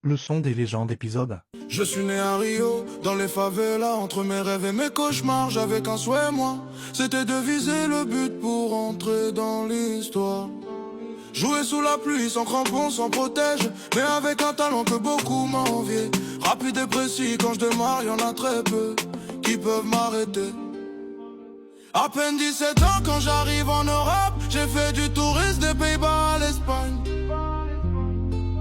Le son des légendes épisode. Je suis né à Rio, dans les favelas, entre mes rêves et mes cauchemars, j'avais qu'un souhait moi, c'était de viser le but pour entrer dans l'histoire. Jouer sous la pluie, sans crampons, sans protège, mais avec un talent que beaucoup m'enviaient. Rapide et précis, quand je démarre, y'en a très peu qui peuvent m'arrêter. À peine 17 ans quand j'arrive en Europe, j'ai fait du tourisme des Pays-Bas à l'Espagne,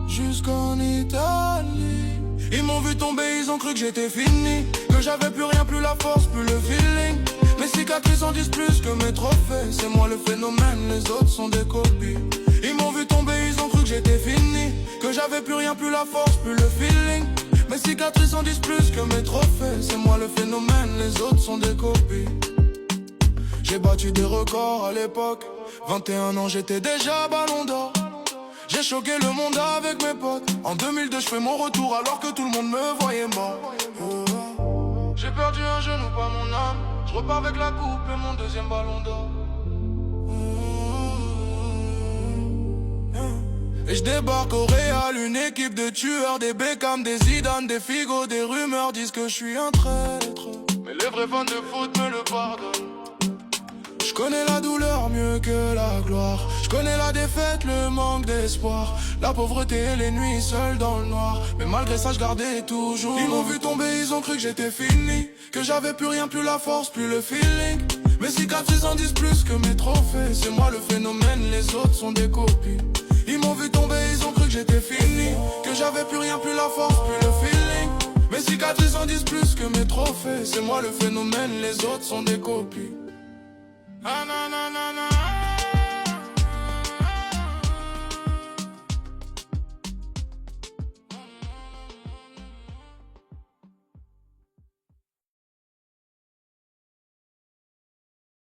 jusqu'en Italie. Ils m'ont vu tomber, ils ont cru que j'étais fini, que j'avais plus rien, plus la force, plus le feeling. Mes cicatrices en disent plus que mes trophées, c'est moi le phénomène, les autres sont des copies. Ils m'ont vu tomber, ils ont cru que j'étais fini, que j'avais plus rien, plus la force, plus le feeling. Mes cicatrices en disent plus que mes trophées, c'est moi le phénomène, les autres sont des copies. J'ai battu des records à l'époque, 21 ans j'étais déjà ballon d'or. J'ai choqué le monde avec mes potes. En 2002 je fais mon retour alors que tout le monde me voyait mort. J'ai perdu un genou, pas mon âme. Je repars avec la coupe et mon deuxième ballon d'or. Et je débarque au Real, une équipe de tueurs, des Beckham, des Zidane, des Figo. Des rumeurs disent que je suis un traître, mais les vrais fans de foot me le pardonnent. Je connais la douleur mieux que la gloire, je connais la défaite, le manque d'espoir, la pauvreté et les nuits seules dans le noir. Mais malgré ça je gardais toujours. Ils m'ont vu tomber, ils ont cru que j'étais fini, que j'avais plus rien, plus la force, plus le feeling. Mes cicatrices en disent plus que mes trophées, c'est moi le phénomène, les autres sont des copies. Ils m'ont vu tomber, ils ont cru que j'étais fini, que j'avais plus rien, plus la force, plus le feeling. Mes cicatrices en disent plus que mes trophées, c'est moi le phénomène, les autres sont des copies. Ah, na, na, na.